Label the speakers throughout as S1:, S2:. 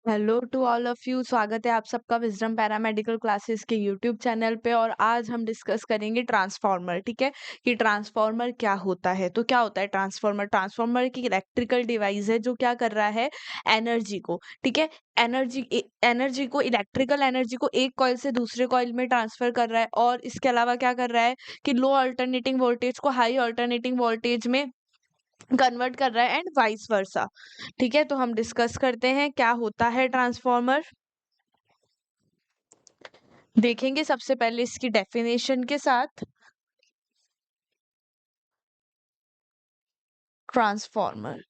S1: Hello to all of you. स्वागत है आप सबका विजडम पैरामेडिकल क्लासेस के यूट्यूब चैनल पे। और आज हम डिस्कस करेंगे ट्रांसफार्मर। ठीक है, कि ट्रांसफार्मर क्या होता है। तो क्या होता है ट्रांसफार्मर? ट्रांसफार्मर एक इलेक्ट्रिकल डिवाइस है जो क्या कर रहा है, एनर्जी को, ठीक है, एनर्जी को, इलेक्ट्रिकल एनर्जी को एक कॉइल से दूसरे कॉइल में ट्रांसफर कर रहा है। और इसके अलावा क्या कर रहा है कि लो अल्टरनेटिंग वोल्टेज को हाई अल्टरनेटिंग वोल्टेज में कन्वर्ट कर रहा है, एंड वाइस वर्सा। ठीक है, तो हम डिस्कस करते हैं क्या होता है ट्रांसफार्मर। देखेंगे सबसे पहले इसकी डेफिनेशन के साथ। ट्रांसफार्मर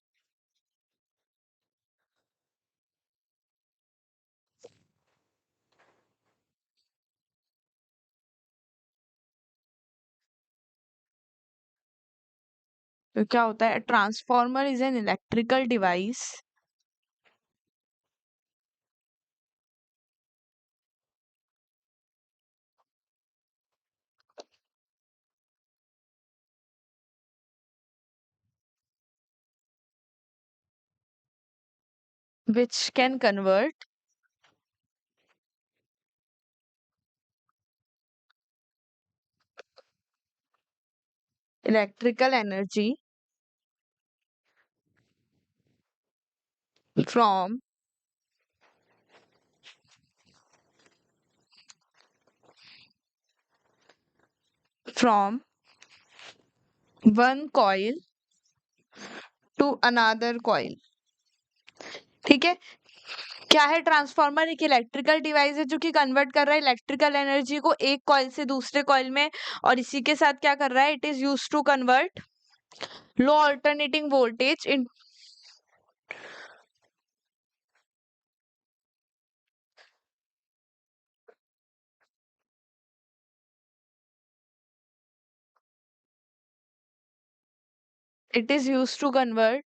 S1: तो क्या होता है, transformer is an electrical device which can convert electrical energy from from one coil to another coil। ठीक है, क्या है ट्रांसफार्मर? एक इलेक्ट्रिकल डिवाइस है जो कि कन्वर्ट कर रहा है इलेक्ट्रिकल एनर्जी को एक कॉइल से दूसरे कॉइल में। और इसी के साथ क्या कर रहा है, it is use to convert low alternating voltage in it is used to convert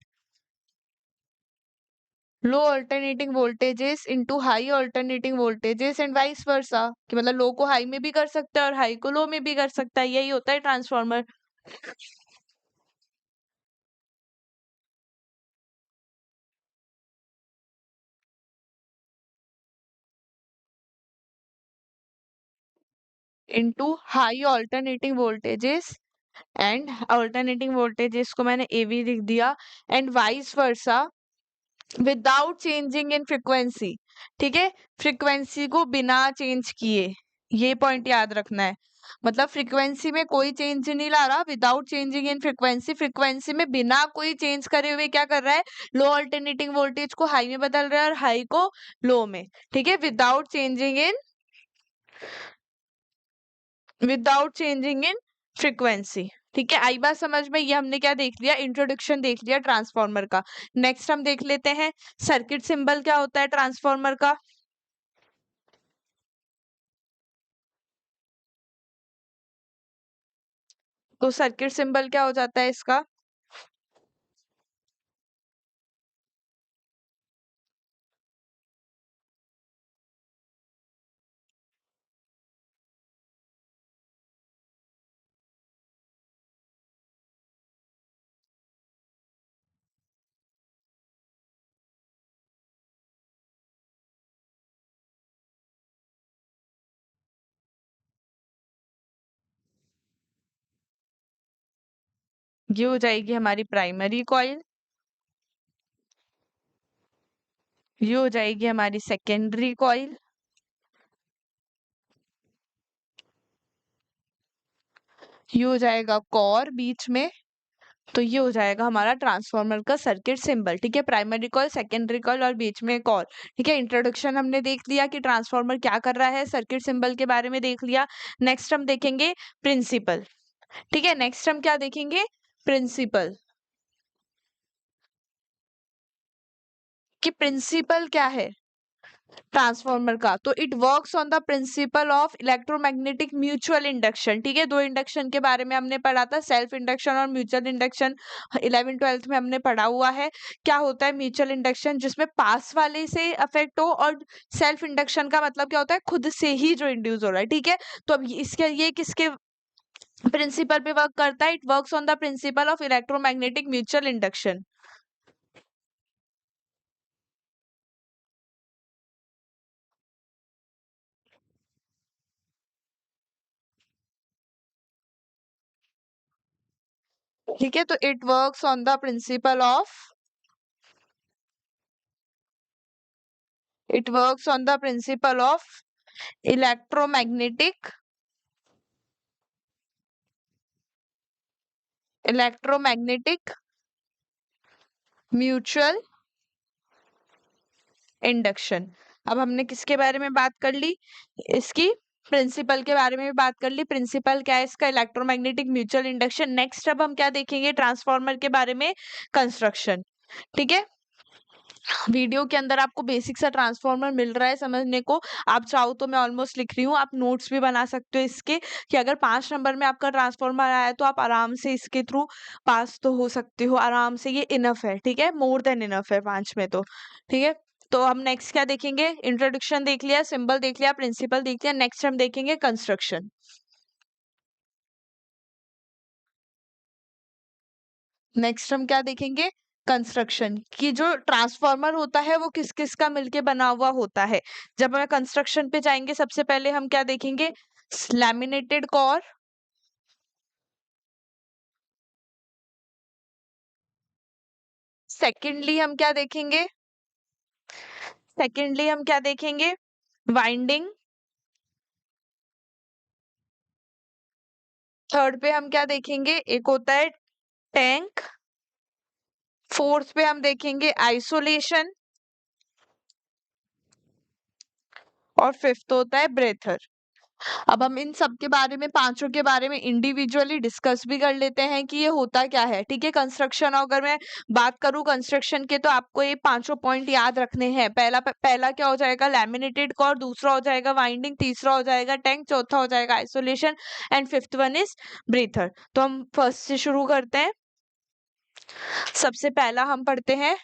S1: low alternating voltages into high alternating voltages and vice versa। कि मतलब लो को हाई में भी कर सकता है और हाई को लो में भी कर सकता है। यही होता है transformer. Into high alternating voltages, and alternating voltages को मैंने एवी लिख दिया, and vice versa without changing in frequency. ठीक है, फ्रीक्वेंसी को बिना चेंज किए, ये पॉइंट याद रखना है। मतलब फ्रीक्वेंसी में कोई चेंज नहीं ला रहा, without changing in frequency. Frequency में बिना कोई चेंज करे हुए क्या कर रहा है, लो अल्टरनेटिंग वोल्टेज को हाई में बदल रहा है और हाई को लो में। ठीक है, विदाउट चेंजिंग इन फ्रीक्वेंसी। ठीक है, आई बात समझ में? ये हमने क्या देख लिया, इंट्रोडक्शन देख लिया ट्रांसफार्मर का। नेक्स्ट हम देख लेते हैं सर्किट सिंबल क्या होता है ट्रांसफार्मर का। तो सर्किट सिंबल क्या हो जाता है इसका? ये हो जाएगी हमारी प्राइमरी कॉइल, ये हो जाएगी हमारी सेकेंडरी कॉइल, ये हो जाएगा कोर बीच में। तो ये हो जाएगा हमारा ट्रांसफार्मर का सर्किट सिंबल। ठीक है, प्राइमरी कॉइल, सेकेंडरी कॉइल और बीच में कॉर। ठीक है, इंट्रोडक्शन हमने देख लिया कि ट्रांसफार्मर क्या कर रहा है, सर्किट सिंबल के बारे में देख लिया। नेक्स्ट हम देखेंगे प्रिंसिपल। ठीक है, नेक्स्ट हम क्या देखेंगे, प्रिंसिपल। कि प्रिंसिपल क्या है ट्रांसफार्मर का। तो it works on the principle of electromagnetic mutual induction. ठीक है, दो इंडक्शन के बारे में हमने पढ़ा था, सेल्फ इंडक्शन और म्यूचुअल इंडक्शन। 11th-12th में हमने पढ़ा हुआ है। क्या होता है म्यूचुअल इंडक्शन, जिसमें पास वाले से अफेक्ट हो, और सेल्फ इंडक्शन का मतलब क्या होता है, खुद से ही जो इंड्यूस हो रहा है। ठीक है, तो अब इसके ये किसके प्रिंसिपल पे वर्क करता है, it works on the principle of electromagnetic mutual induction. ठीक है, तो it works on the principle of it works on the principle of electromagnetic electromagnetic mutual induction. अब हमने किसके बारे में बात कर ली? इसकी प्रिंसिपल के बारे में भी बात कर ली। प्रिंसिपल क्या है इसका? Electromagnetic mutual induction. नेक्स्ट अब हम क्या देखेंगे? ट्रांसफार्मर के बारे में कंस्ट्रक्शन। ठीक है, वीडियो के अंदर आपको बेसिक सा ट्रांसफार्मर मिल रहा है समझने को। आप चाहो तो मैं ऑलमोस्ट लिख रही हूँ, आप नोट्स भी बना सकते हो इसके, कि अगर 5 नंबर में आपका ट्रांसफार्मर आया है तो आप आराम से इसके थ्रू पास तो हो सकते हो आराम से। ये इनफ है, ठीक है, मोर देन इनफ है 5 में तो। ठीक है, तो हम नेक्स्ट क्या देखेंगे? इंट्रोडक्शन देख लिया, सिंबल देख लिया, प्रिंसिपल देख लिया। नेक्स्ट हम देखेंगे कंस्ट्रक्शन। नेक्स्ट हम क्या देखेंगे? कंस्ट्रक्शन की। जो ट्रांसफार्मर होता है वो किस किस का मिलके बना हुआ होता है। जब हम कंस्ट्रक्शन पे जाएंगे सबसे पहले हम क्या देखेंगे? Laminated core. सेकेंडली हम क्या देखेंगे? सेकेंडली हम क्या देखेंगे? वाइंडिंग। थर्ड पे हम क्या देखेंगे? एक होता है टैंक। फोर्थ पे हम देखेंगे आइसोलेशन। और फिफ्थ होता है ब्रेथर। अब हम इन सब के बारे में, पांचों के बारे में इंडिविजुअली डिस्कस भी कर लेते हैं कि ये होता क्या है। ठीक है, कंस्ट्रक्शन अगर मैं बात करूं कंस्ट्रक्शन के, तो आपको ये पांचों पॉइंट याद रखने हैं। पहला क्या हो जाएगा? Laminated core. दूसरा हो जाएगा वाइंडिंग। तीसरा हो जाएगा टैंक। चौथा हो जाएगा isolation. And fifth one is breather. तो हम फर्स्ट से शुरू करते हैं। सबसे पहला हम पढ़ते हैं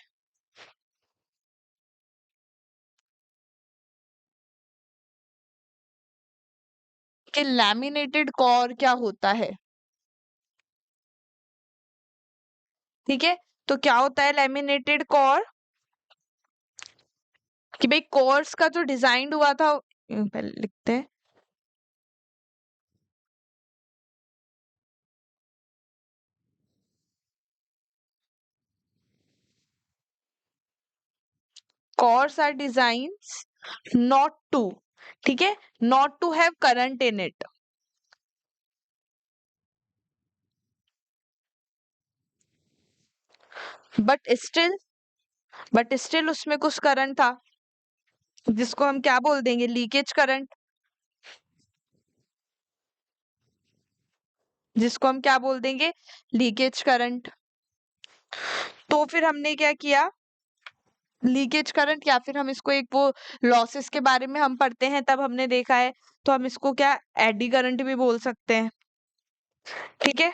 S1: कि लैमिनेटेड कोर क्या होता है। ठीक है, तो क्या होता है लैमिनेटेड कोर? कि भाई कोर्स का जो डिजाइन हुआ था, पहले लिखते हैं। cores are designs not to, ठीक है, not to have current in it, but still उसमें कुछ करंट था, जिसको हम क्या बोल देंगे? Leakage current. जिसको हम क्या बोल देंगे? Leakage current. तो फिर हमने क्या किया? लीकेज करंट, या फिर हम इसको एक वो लॉसेस के बारे में हम पढ़ते हैं तब हमने देखा है, तो हम इसको क्या एडी करंट भी बोल सकते हैं। ठीक है,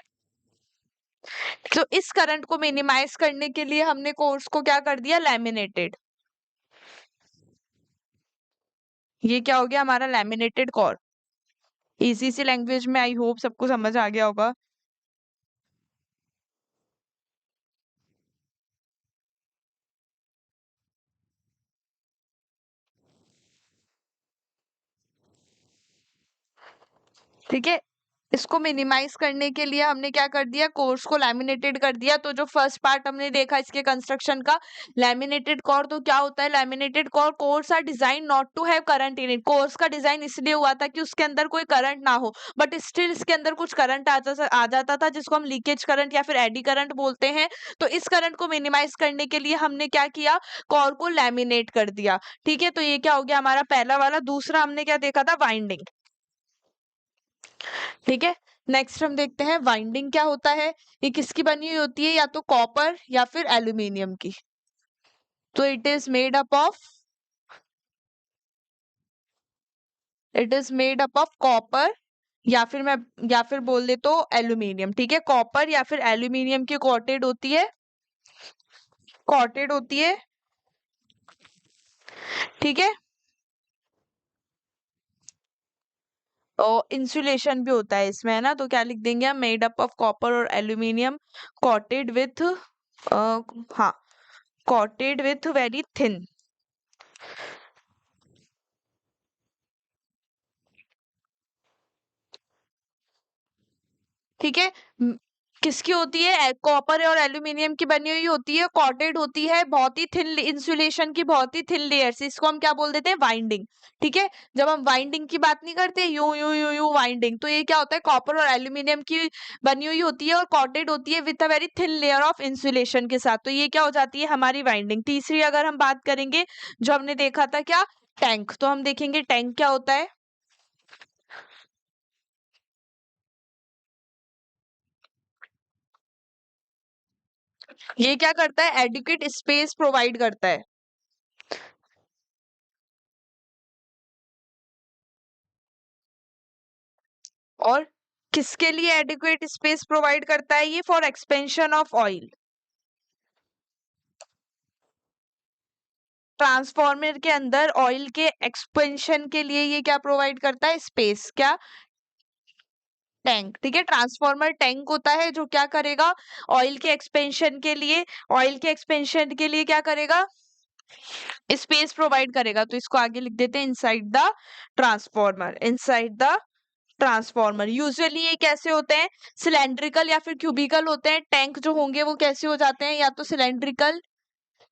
S1: तो इस करंट को मिनिमाइज करने के लिए हमने कोर्स को क्या कर दिया? लैमिनेटेड। ये क्या हो गया हमारा? Laminated core. इजी सी लैंग्वेज में आई होप सबको समझ आ गया होगा। ठीक है, इसको मिनिमाइज करने के लिए हमने क्या कर दिया? कोर्स को लैमिनेटेड कर दिया। तो जो फर्स्ट पार्ट हमने देखा इसके कंस्ट्रक्शन का, लैमिनेटेड कोर, तो क्या होता है laminated core? Cores are design not to have current in it. Cores का डिजाइन इसलिए हुआ था कि उसके अंदर कोई करंट ना हो, बट स्टिल इसके अंदर कुछ करंट आ जाता था, जिसको हम लीकेज करंट या फिर एडी करंट बोलते हैं। तो इस करंट को मिनिमाइज करने के लिए हमने क्या किया? कोर को लैमिनेट कर दिया। ठीक है, तो ये क्या हो गया हमारा पहला वाला। दूसरा हमने क्या देखा था? वाइंडिंग। ठीक है, नेक्स्ट हम देखते हैं वाइंडिंग क्या होता है। ये किसकी बनी हुई होती है? या तो कॉपर या फिर एल्यूमिनियम की। तो it is made up of copper, या फिर मैं या फिर बोल दे तो एल्यूमिनियम। ठीक है, कॉपर या फिर एल्यूमिनियम की कॉटेड होती है। ठीक है, और इंसुलेशन भी होता है इसमें, है ना? तो क्या लिख देंगे हम? मेड अप ऑफ कॉपर और एल्यूमिनियम कॉटेड विथ, हाँ, कॉटेड विथ वेरी थिन। ठीक है, किसकी होती है? कॉपर और एल्यूमिनियम की बनी हुई होती है, कॉटेड होती है, बहुत ही थिन इंसुलेशन की बहुत ही थिन लेयर्स, इसको हम क्या बोल देते हैं? वाइंडिंग। ठीक है, जब हम वाइंडिंग की बात नहीं करते you you you you winding, तो ये क्या होता है? कॉपर और एल्यूमिनियम की बनी हुई होती है और कॉटेड होती है with a very thin layer of insulation के साथ, तो ये क्या हो जाती है? हमारी वाइंडिंग। तीसरी अगर हम बात करेंगे, जो हमने देखा था क्या? टैंक। तो हम देखेंगे टैंक क्या होता है। ये क्या करता है? एडिक्वेट स्पेस प्रोवाइड करता है। और किसके लिए एडिक्वेट स्पेस प्रोवाइड करता है ये? For expansion of oil. Transformer के अंदर ऑयल के एक्सपेंशन के लिए ये क्या प्रोवाइड करता है? स्पेस। क्या? टैंक। ठीक है, ट्रांसफॉर्मर टैंक होता है जो क्या करेगा? ऑयल के एक्सपेंशन के लिए, ऑयल के एक्सपेंशन के लिए क्या करेगा? स्पेस प्रोवाइड करेगा। तो इसको आगे लिख देते हैं inside the transformer. Inside the transformer usually ये कैसे होते हैं? सिलेंड्रिकल या फिर क्यूबिकल होते हैं। टैंक जो होंगे वो कैसे हो जाते हैं? या तो सिलेंड्रिकल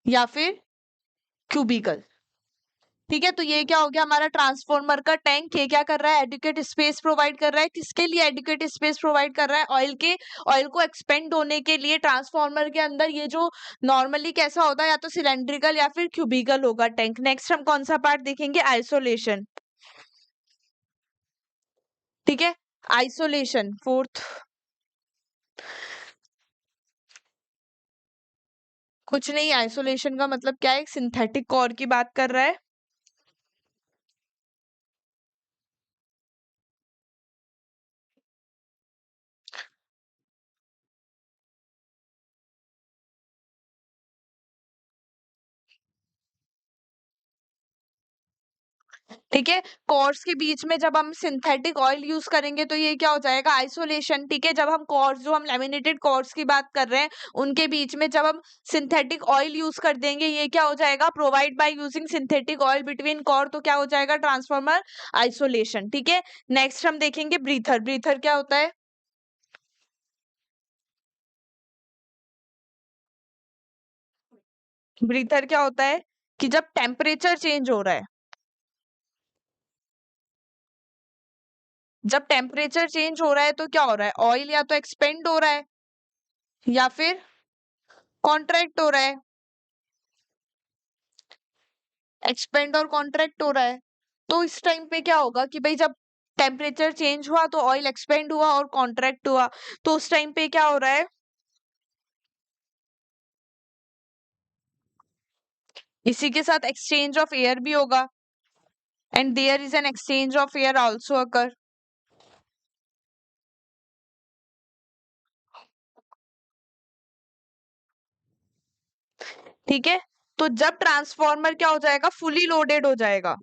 S1: या फिर क्यूबिकल। ठीक है, तो ये क्या हो गया हमारा ट्रांसफॉर्मर का टैंक। ये क्या कर रहा है? एडिक्वेट स्पेस प्रोवाइड कर रहा है। किसके लिए एडिक्वेट स्पेस प्रोवाइड कर रहा है? ऑयल को एक्सपेंड होने के लिए। ट्रांसफॉर्मर के अंदर ये जो नॉर्मली कैसा होता है? या तो सिलेंड्रिकल या फिर क्यूबिकल होगा टैंक। नेक्स्ट हम कौन सा पार्ट देखेंगे? आइसोलेशन। ठीक है, आइसोलेशन फोर्थ। कुछ नहीं, आइसोलेशन का मतलब क्या है? सिंथेटिक कोर की बात कर रहा है। ठीक है, कोर्स के बीच में जब हम सिंथेटिक ऑयल यूज करेंगे तो ये क्या हो जाएगा? आइसोलेशन। ठीक है, जब हम कोर्स, जो हम लेमिनेटेड कोर्स की बात कर रहे हैं, उनके बीच में जब हम सिंथेटिक ऑयल यूज कर देंगे, ये क्या हो जाएगा? Provide by using synthetic oil between core, तो क्या हो जाएगा? Transformer isolation. ठीक है, नेक्स्ट हम देखेंगे ब्रीथर। ब्रीथर क्या होता है? ब्रीथर क्या होता है? कि जब टेम्परेचर चेंज हो रहा है, जब टेम्परेचर चेंज हो रहा है तो क्या हो रहा है? ऑयल या तो एक्सपेंड हो रहा है या फिर कॉन्ट्रैक्ट हो रहा है। एक्सपेंड और कॉन्ट्रैक्ट हो रहा है, तो इस टाइम पे क्या होगा कि भाई जब टेम्परेचर चेंज हुआ तो ऑयल एक्सपेंड हुआ और कॉन्ट्रैक्ट हुआ, तो उस टाइम पे क्या हो रहा है? इसी के साथ एक्सचेंज ऑफ एयर भी होगा, and there is an exchange of air also occur. ठीक है, तो जब ट्रांसफॉर्मर क्या हो जाएगा? फुली लोडेड हो जाएगा।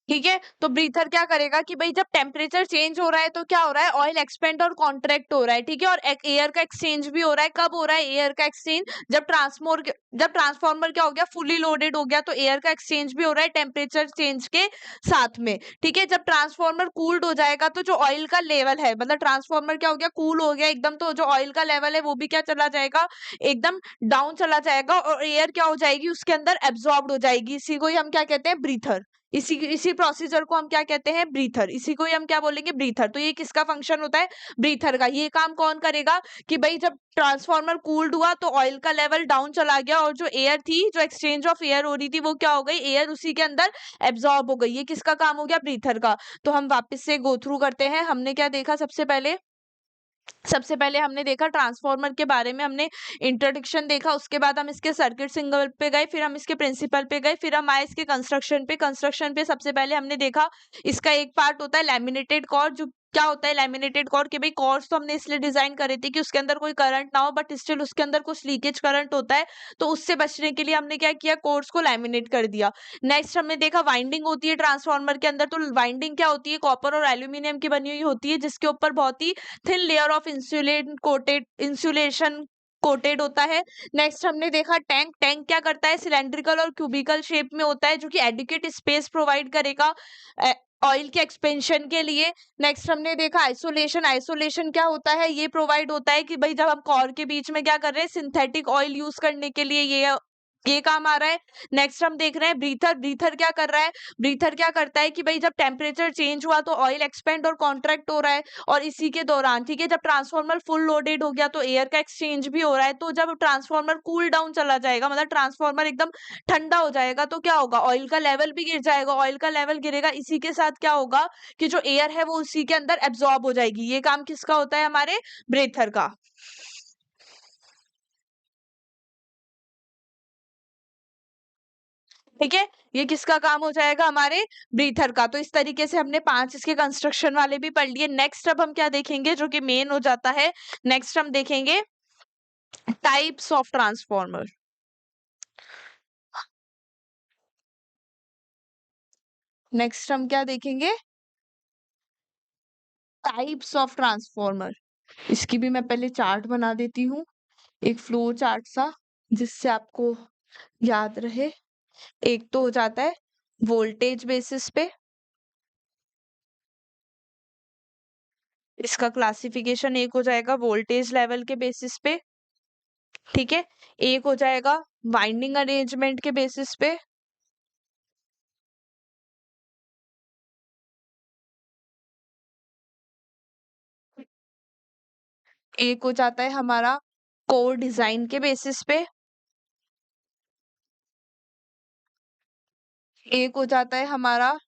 S1: ठीक है, तो ब्रीथर क्या करेगा कि भाई जब टेम्परेचर चेंज हो रहा है तो क्या हो रहा है? ऑयल एक्सपेंड और कॉन्ट्रैक्ट हो रहा है। ठीक है, और एयर का एक्सचेंज भी हो रहा है। कब हो रहा है एयर का एक्सचेंज? जब ट्रांसफॉर्मर क्या हो गया? फुली लोडेड हो गया, तो एयर का एक्सचेंज भी हो रहा है टेम्परेचर चेंज के साथ में। ठीक है, जब ट्रांसफॉर्मर कूल्ड हो जाएगा तो जो ऑयल का लेवल है, मतलब ट्रांसफॉर्मर क्या हो गया? कूल हो गया एकदम, तो जो ऑयल का लेवल है वो भी क्या चला जाएगा? एकदम डाउन चला जाएगा, और एयर क्या हो जाएगी? उसके अंदर एब्जॉर्ब हो जाएगी। इसी को ही हम क्या कहते हैं? ब्रीथर। इसी इसी प्रोसीजर को हम क्या कहते हैं, ब्रीथर। इसी को ही हम क्या बोलेंगे, ब्रीथर। तो ये किसका फंक्शन होता है, ब्रीथर का। ये काम कौन करेगा कि भाई जब ट्रांसफार्मर कूल्ड हुआ तो ऑयल का लेवल डाउन चला गया और जो एयर थी, जो एक्सचेंज ऑफ एयर हो रही थी, वो क्या हो गई, एयर उसी के अंदर एब्जॉर्ब हो गई। ये किसका काम हो गया, ब्रीथर का। तो हम वापस से गो थ्रू करते हैं। हमने क्या देखा, सबसे पहले हमने देखा ट्रांसफार्मर के बारे में, हमने इंट्रोडक्शन देखा। उसके बाद हम इसके सर्किट सिंबल पे गए, फिर हम इसके प्रिंसिपल पे गए, फिर हम आए इसके कंस्ट्रक्शन पे सबसे पहले हमने देखा इसका एक पार्ट होता है लैमिनेटेड कॉर्ड। जो क्या होता है लैमिनेटेड कॉर्ड, कि भाई कॉर्ड्स तो हमने इसलिए डिजाइन करे थे कि उसके अंदर कोई करंट ना हो, बट स्टिल उसके अंदर कुछ लीकेज करंट होता है, तो उससे बचने के लिए हमने क्या किया, कॉर्ड्स को लैमिनेट कर दिया। नेक्स्ट हमने देखा वाइंडिंग होती है ट्रांसफार्मर के अंदर। तो वाइंडिंग क्या होती है, कॉपर और एल्यूमिनियम की बनी हुई होती है, जिसके ऊपर बहुत ही thin layer of insulation coated होता है। नेक्स्ट हमने देखा टैंक क्या करता है, सिलेंड्रिकल और क्यूबिकल शेप में होता है, जो कि एडिक्वेट स्पेस प्रोवाइड करेगा ऑयल के एक्सपेंशन के लिए। नेक्स्ट हमने देखा आइसोलेशन क्या होता है, ये प्रोवाइड होता है कि भाई जब हम कोर के बीच में क्या कर रहे हैं, सिंथेटिक ऑयल यूज करने के लिए ये काम आ रहा है। नेक्स्ट हम देख रहे हैं ब्रीथर क्या कर रहा है, ब्रीथर क्या करता है कि भाई जब टेम्परेचर चेंज हुआ तो ऑयल एक्सपेंड और कॉन्ट्रैक्ट हो रहा है, और इसी के दौरान, ठीक है, जब ट्रांसफार्मर फुल लोडेड हो गया तो एयर का एक्सचेंज भी हो रहा है। तो जब ट्रांसफार्मर कूल डाउन चला जाएगा, मतलब ट्रांसफार्मर एकदम ठंडा हो जाएगा, तो क्या होगा, ऑयल का लेवल भी गिर जाएगा। ऑयल का लेवल गिरेगा, इसी के साथ क्या होगा कि जो एयर है वो उसी के अंदर एब्जॉर्ब हो जाएगी। ये काम किसका होता है, हमारे ब्रेथर का। ठीक है, ये किसका काम हो जाएगा, हमारे ब्रीथर का। तो इस तरीके से हमने 5 इसके कंस्ट्रक्शन वाले भी पढ़ लिए। नेक्स्ट अब हम क्या देखेंगे, जो कि मेन हो जाता है, नेक्स्ट हम देखेंगे टाइप्स ऑफ ट्रांसफॉर्मर। नेक्स्ट हम क्या देखेंगे, टाइप्स ऑफ ट्रांसफॉर्मर। इसकी भी मैं पहले चार्ट बना देती हूँ, एक फ्लो चार्ट सा, जिससे आपको याद रहे। एक तो हो जाता है वोल्टेज बेसिस पे, इसका क्लासिफिकेशन एक हो जाएगा वोल्टेज लेवल के बेसिस पे। ठीक है, एक हो जाएगा वाइंडिंग अरेंजमेंट के बेसिस पे। एक हो जाता है हमारा कोर डिजाइन के बेसिस पे। एक हो जाता है हमारा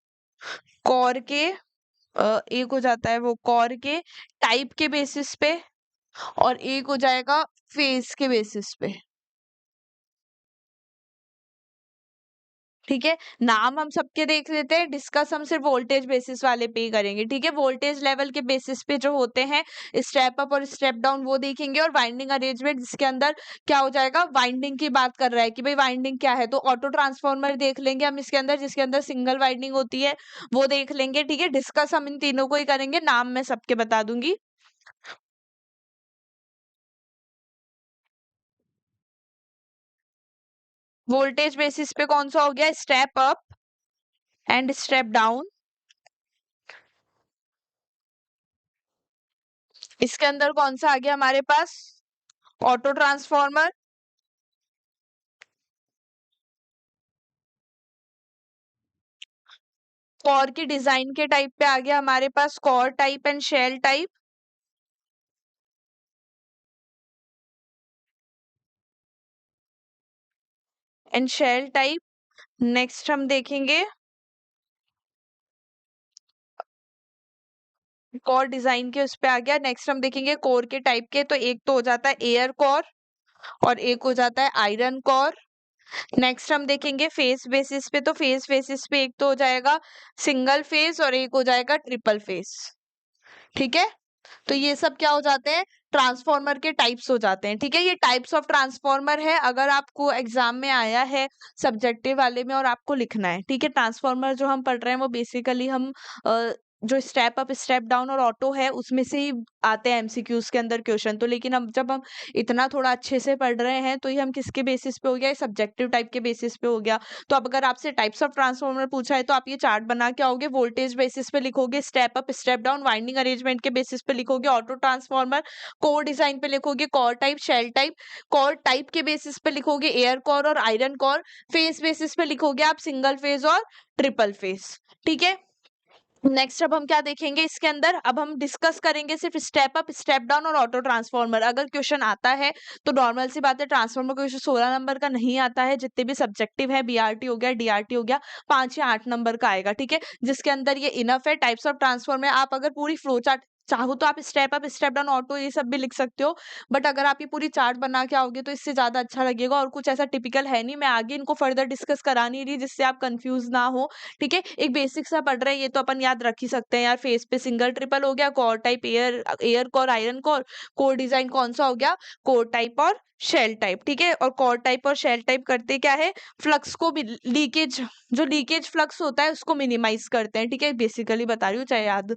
S1: कोर के एक हो जाता है वो कोर के टाइप के बेसिस पे, और एक हो जाएगा फेज के बेसिस पे। ठीक है, नाम हम सबके देख लेते हैं, डिस्कस हम सिर्फ वोल्टेज बेसिस वाले पे ही करेंगे। ठीक है, वोल्टेज लेवल के बेसिस पे जो होते हैं, स्टेप अप और स्टेप डाउन, वो देखेंगे। और वाइंडिंग अरेंजमेंट, जिसके अंदर क्या हो जाएगा, वाइंडिंग की बात कर रहा है कि भाई वाइंडिंग क्या है, तो ऑटो ट्रांसफॉर्मर देख लेंगे हम इसके अंदर, जिसके अंदर सिंगल वाइंडिंग होती है, वो देख लेंगे। ठीक है, डिस्कस हम इन तीनों को ही करेंगे, नाम मैं सबके बता दूंगी। वोल्टेज बेसिस पे कौन सा हो गया, step up and step down. इसके अंदर कौन सा आ गया हमारे पास, ऑटो ट्रांसफॉर्मर। कोर की डिजाइन के टाइप पे आ गया हमारे पास core type and shell type. Next हम देखेंगे कोर डिजाइन के उस पे आ गया। नेक्स्ट हम देखेंगे कोर के टाइप के, तो एक तो हो जाता है एयर कोर और एक हो जाता है आयरन कोर। नेक्स्ट हम देखेंगे फेस बेसिस पे, तो फेस बेसिस पे एक तो हो जाएगा सिंगल फेस और एक हो जाएगा ट्रिपल फेस। ठीक है, तो ये सब क्या हो जाते हैं, ट्रांसफॉर्मर के टाइप्स हो जाते हैं। ठीक है, ये टाइप्स ऑफ ट्रांसफॉर्मर है, अगर आपको एग्जाम में आया है सब्जेक्टिव वाले में और आपको लिखना है। ठीक है, ट्रांसफॉर्मर जो हम पढ़ रहे हैं वो बेसिकली हम जो स्टेप अप स्टेप डाउन और ऑटो है उसमें से ही आते हैं एमसीक्यूज के अंदर क्वेश्चन। तो लेकिन अब जब हम इतना थोड़ा अच्छे से पढ़ रहे हैं तो ये हम किसके बेसिस पे हो गया, सब्जेक्टिव टाइप के बेसिस पे हो गया। तो अब अगर आपसे टाइप्स ऑफ ट्रांसफार्मर पूछा है तो आप ये चार्ट बना के आओगे, वोल्टेज बेसिस पे लिखोगे, step up step down winding arrangement के बेसिस पे लिखोगे, ऑटो ट्रांसफार्मर कोर डिजाइन पे लिखोगे, core type shell type, core type के बेसिस पे लिखोगे एयर कोर और आयरन कोर, फेज बेसिस पे लिखोगे आप सिंगल फेज और ट्रिपल फेज। ठीक है, नेक्स्ट अब हम क्या देखेंगे इसके अंदर, अब हम डिस्कस करेंगे सिर्फ स्टेप अप स्टेप डाउन और ऑटो ट्रांसफार्मर। अगर क्वेश्चन आता है तो नॉर्मल सी बात है, ट्रांसफार्मर क्वेश्चन 16 नंबर का नहीं आता है, जितने भी सब्जेक्टिव है बीआरटी हो गया डीआरटी हो गया 5 या 8 नंबर का आएगा। ठीक है, जिसके अंदर ये इनफ है। टाइप्स ऑफ ट्रांसफार्मर आप अगर पूरी फ्लो चार्ट चाहो तो आप step up step down auto ये सब भी लिख सकते हो, बट अगर आप ये पूरी चार्ट बना के आओगे तो इससे ज्यादा अच्छा लगेगा। और कुछ ऐसा टिपिकल है नहीं, मैं आगे इनको फर्दर डिस्कस करा नहीं रही जिससे आप कंफ्यूज ना हो। ठीक है, एक बेसिक सा पढ़ रहे हैं ये तो अपन याद रख ही सकते हैं यार। फेस पे सिंगल ट्रिपल हो गया, core type air air core iron core, core design कौन सा हो गया, कोर टाइप और शेल टाइप। ठीक है, और कोर टाइप और शेल टाइप करते क्या है, फ्लक्स को भी लीकेज, जो लीकेज फ्लक्स होता है उसको मिनिमाइज करते हैं। ठीक है, बेसिकली बता रही हूँ, चाहे याद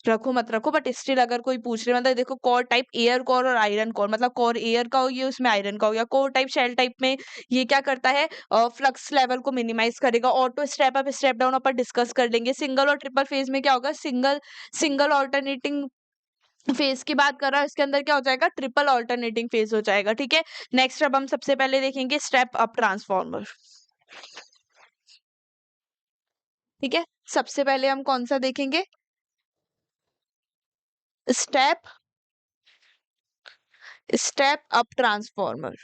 S1: रखो मत रखो, बट स्टिल अगर कोई पूछ रहे मतलब देखो, कोर टाइप एयर कोर और आयरन कोर, मतलब कोर एयर का हो गया उसमें आयरन का हो गया, कोर टाइप शेल टाइप में ये क्या करता है, फ्लक्स लेवल को मिनिमाइज करेगा। Auto step up step down अपन डिस्कस कर लेंगे। सिंगल और ट्रिपल फेज में क्या होगा, सिंगल सिंगल ऑल्टरनेटिंग फेज की बात कर रहा है, इसके अंदर क्या हो जाएगा, ट्रिपल ऑल्टरनेटिंग फेज हो जाएगा। ठीक है, नेक्स्ट अब हम सबसे पहले देखेंगे स्टेप अप ट्रांसफॉर्मर। ठीक है, सबसे पहले हम कौन सा देखेंगे, स्टेप स्टेप अप ट्रांसफॉर्मर।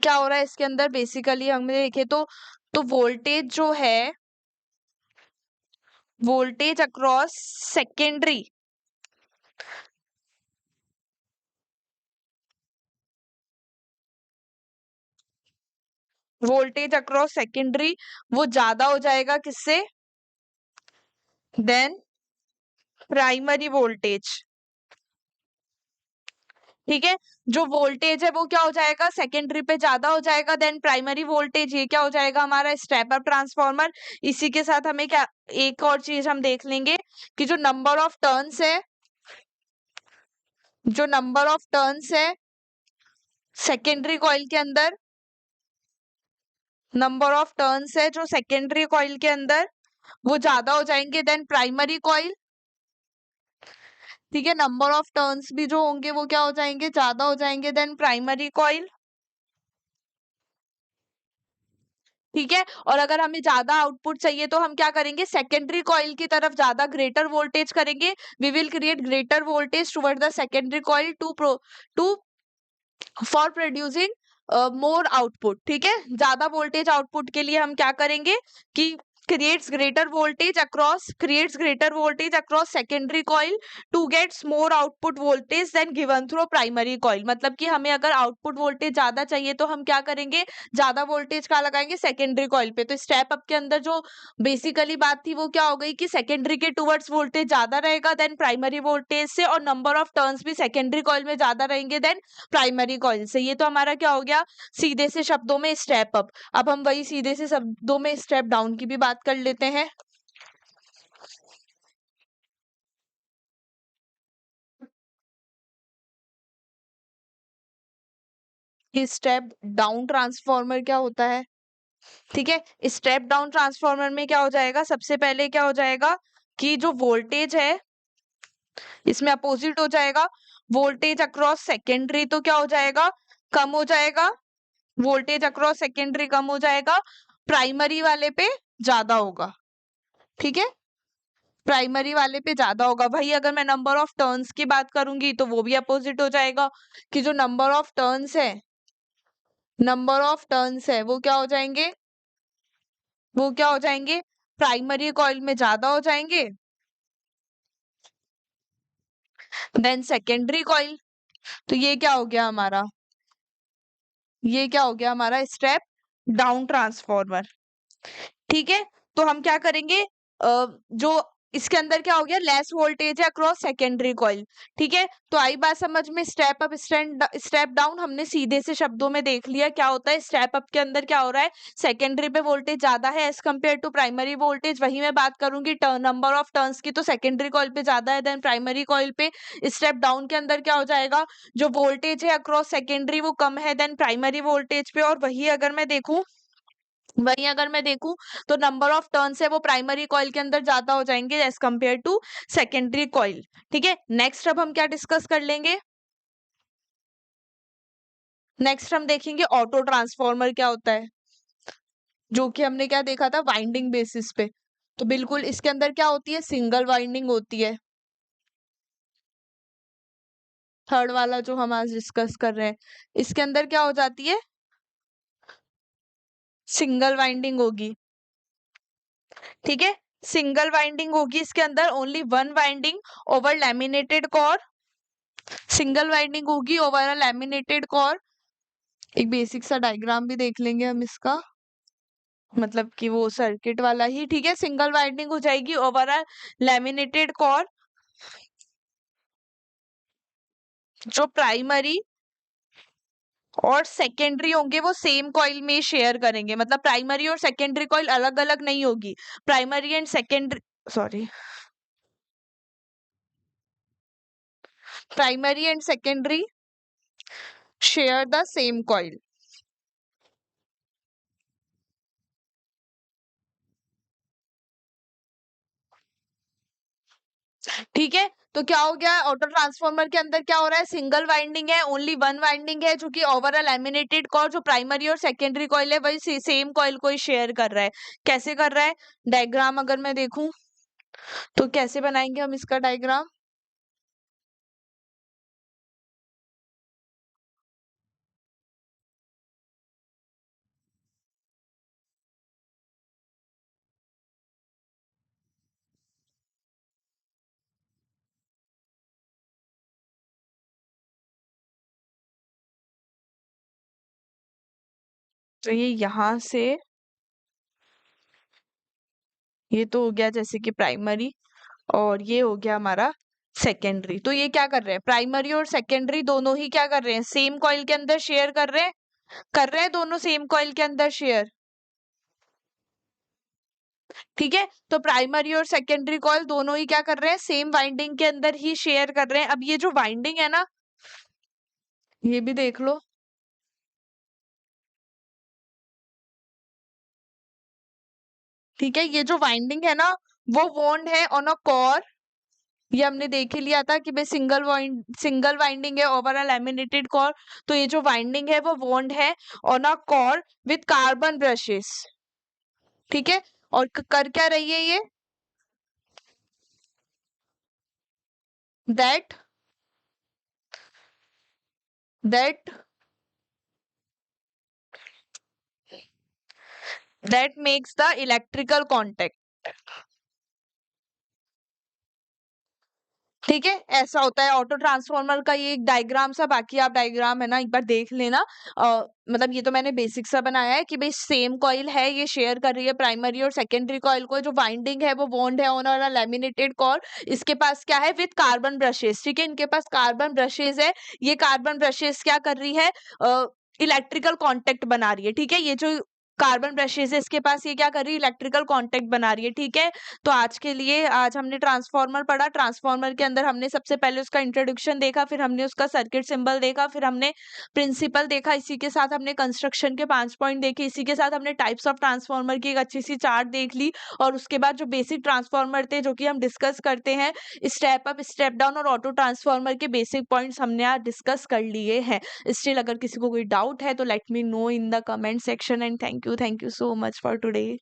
S1: क्या हो रहा है इसके अंदर, बेसिकली हम देखें तो वोल्टेज जो है, voltage across secondary, voltage across secondary वो ज्यादा हो जाएगा किससे, देन प्राइमरी वोल्टेज। ठीक है, जो वोल्टेज है वो क्या हो जाएगा, सेकेंडरी पे ज्यादा हो जाएगा देन प्राइमरी वोल्टेज। ये क्या हो जाएगा हमारा स्टेप अप ट्रांसफार्मर। इसी के साथ हमें क्या, एक और चीज हम देख लेंगे कि जो नंबर ऑफ टर्न्स है, जो नंबर ऑफ टर्न्स है सेकेंडरी कॉइल के अंदर, नंबर ऑफ टर्न्स है जो सेकेंडरी कॉइल के अंदर वो ज्यादा हो जाएंगे देन प्राइमरी कॉइल। ठीक है, नंबर ऑफ टर्न्स भी जो होंगे वो क्या हो जाएंगे, ज्यादा हो जाएंगे देन प्राइमरी कॉइल। ठीक है, और अगर हमें ज्यादा आउटपुट चाहिए तो हम क्या करेंगे, सेकेंडरी कॉइल की तरफ ज्यादा ग्रेटर वोल्टेज करेंगे। We will create greater voltage toward the secondary coil to for producing more output. ठीक है, ज्यादा वोल्टेज आउटपुट के लिए हम क्या करेंगे कि creates greater voltage across secondary coil to get more output voltage than given through primary coil। मतलब कि हमें अगर आउटपुट वोल्टेज ज्यादा चाहिए तो हम क्या करेंगे, ज्यादा वोल्टेज का लगाएंगे सेकेंडरी कॉइल पे। तो स्टेप अप के अंदर जो बेसिकली बात थी वो क्या हो गई कि सेकेंडरी के टुवर्ड्स वोल्टेज ज्यादा रहेगा देन प्राइमरी वोल्टेज से, और नंबर ऑफ टर्न्स भी सेकेंडरी कॉइल में ज्यादा रहेंगे देन प्राइमरी कॉइल से। ये तो हमारा क्या हो गया, सीधे से शब्दों में स्टेप अप। अब हम वही सीधे से शब्दों में स्टेप डाउन की भी बात कर लेते हैं। कि स्टेप डाउन ट्रांसफार्मर क्या होता है। ठीक है, स्टेप डाउन ट्रांसफार्मर में क्या हो जाएगा, सबसे पहले क्या हो जाएगा कि जो वोल्टेज है इसमें अपोजिट हो जाएगा, वोल्टेज अक्रॉस सेकेंडरी तो क्या हो जाएगा, कम हो जाएगा, वोल्टेज अक्रॉस सेकेंडरी कम हो जाएगा, प्राइमरी वाले पे ज्यादा होगा। ठीक है, प्राइमरी वाले पे ज्यादा होगा। भाई अगर मैं नंबर ऑफ टर्न्स की बात करूंगी तो वो भी अपोजिट हो जाएगा, कि जो नंबर ऑफ टर्न्स है, नंबर ऑफ टर्न्स है वो क्या हो जाएंगे, वो क्या हो जाएंगे, प्राइमरी कॉइल में ज्यादा हो जाएंगे देन सेकेंडरी कॉइल। तो ये क्या हो गया हमारा, ये क्या हो गया हमारा स्टेप डाउन ट्रांसफार्मर। ठीक है, तो हम क्या करेंगे, जो इसके अंदर क्या हो गया, लेस वोल्टेज है अक्रॉस सेकेंडरी कॉइल। ठीक है, तो आई बात समझ में। स्टेप अप स्टेप डाउन हमने सीधे से शब्दों में देख लिया क्या होता है। स्टेप अप के अंदर क्या हो रहा है, सेकेंडरी पे वोल्टेज ज्यादा है as compare to primary voltage. वही मैं बात करूंगी नंबर ऑफ टर्न्स की, तो सेकेंडरी कॉइल पे ज्यादा है देन प्राइमरी कॉइल पे। स्टेप डाउन के अंदर क्या हो जाएगा, जो वोल्टेज है अक्रॉस सेकेंडरी वो कम है देन प्राइमरी वोल्टेज पे। और वही अगर मैं देखूं तो नंबर ऑफ टर्न्स है वो प्राइमरी कॉइल के अंदर ज्यादा हो जाएंगे as compare to secondary coil. ठीक है, नेक्स्ट अब हम क्या डिस्कस कर लेंगे, नेक्स्ट हम देखेंगे ऑटो ट्रांसफॉर्मर क्या होता है, जो कि हमने क्या देखा था वाइंडिंग बेसिस पे। तो बिल्कुल इसके अंदर क्या होती है, सिंगल वाइंडिंग होती है। थर्ड वाला जो हम आज डिस्कस कर रहे हैं, इसके अंदर क्या हो जाती है, सिंगल वाइंडिंग होगी। ठीक है, सिंगल वाइंडिंग होगी इसके अंदर, only one winding over laminated core. Single winding होगी ओवर अ लैमिनेटेड कोर। एक बेसिक सा डायग्राम भी देख लेंगे हम इसका, मतलब कि वो सर्किट वाला ही। ठीक है, सिंगल वाइंडिंग हो जाएगी ओवर अ लैमिनेटेड कोर। जो प्राइमरी और सेकेंडरी होंगे वो सेम कॉइल में शेयर करेंगे, मतलब प्राइमरी और सेकेंडरी कॉइल अलग अलग नहीं होगी। Primary and secondary, sorry, primary and secondary share the same coil. ठीक है, तो क्या हो गया, ऑटो ट्रांसफार्मर के अंदर क्या हो रहा है, सिंगल वाइंडिंग है, ओनली वन वाइंडिंग है, जो कि ओवर अ लैमिनेटेड कॉइल। जो प्राइमरी और सेकेंडरी कॉइल है वही सेम कॉइल को ही शेयर कर रहा है। कैसे कर रहा है, डायग्राम अगर मैं देखूं तो कैसे बनाएंगे हम इसका डायग्राम। तो ये यहां से, ये तो हो गया जैसे कि प्राइमरी, और ये हो गया हमारा सेकेंडरी। तो ये क्या कर रहे हैं, प्राइमरी और सेकेंडरी दोनों ही क्या कर रहे हैं, सेम कॉइल के अंदर शेयर कर रहे हैं दोनों सेम कॉइल के अंदर शेयर। ठीक है, तो प्राइमरी और सेकेंडरी कॉइल दोनों ही क्या कर रहे हैं, सेम वाइंडिंग के अंदर ही शेयर कर रहे हैं। अब ये जो वाइंडिंग है ना, ये भी देख लो। ठीक है, ये जो वाइंडिंग है ना वो वोन्ड है ऑन अ कोर। ये हमने देख ही लिया था कि भाई सिंगल वाइंडिंग है ओवर अ लैमिनेटेड कोर। तो ये जो वाइंडिंग है वो वोन्ड है on a core with carbon brushes. ठीक है, और कर क्या रही है ये, that that that makes the electrical contact. ठीक है, ऐसा होता है ऑटो ट्रांसफॉर्मर का। ये एक डायग्राम सा, बाकी आप डायग्राम है ना एक बार देख लेना। मतलब ये तो मैंने बेसिक सा बनाया है कि भाई सेम कॉइल है, ये शेयर कर रही है प्राइमरी और सेकेंडरी कॉइल को। जो वाइंडिंग है वो बॉन्ड है ऑन और लैमिनेटेड कोर। इसके पास क्या है, विथ कार्बन ब्रशेस। ठीक है, इनके पास कार्बन ब्रशेस है। ये कार्बन ब्रशेस क्या कर रही है, इलेक्ट्रिकल कॉन्टेक्ट बना रही है। ठीक है, ये जो कार्बन ब्रशेस है इसके पास, ये क्या कर रही है, इलेक्ट्रिकल कॉन्टेक्ट बना रही है। ठीक है, तो आज के लिए, आज हमने ट्रांसफार्मर पढ़ा। ट्रांसफार्मर के अंदर हमने सबसे पहले उसका इंट्रोडक्शन देखा, फिर हमने उसका सर्किट सिंबल देखा, फिर हमने प्रिंसिपल देखा, इसी के साथ हमने कंस्ट्रक्शन के 5 पॉइंट देखे, इसी के साथ हमने टाइप्स ऑफ ट्रांसफार्मर की एक अच्छी सी चार्ट देख ली। और उसके बाद जो बेसिक ट्रांसफार्मर थे जो कि हम डिस्कस करते हैं, स्टेप अप, स्टेप डाउन और ऑटो ट्रांसफार्मर के बेसिक पॉइंट्स हमने आज डिस्कस कर लिए हैं। स्टिल अगर किसी को कोई डाउट है तो let me know in the comment section. And thank you so much for today.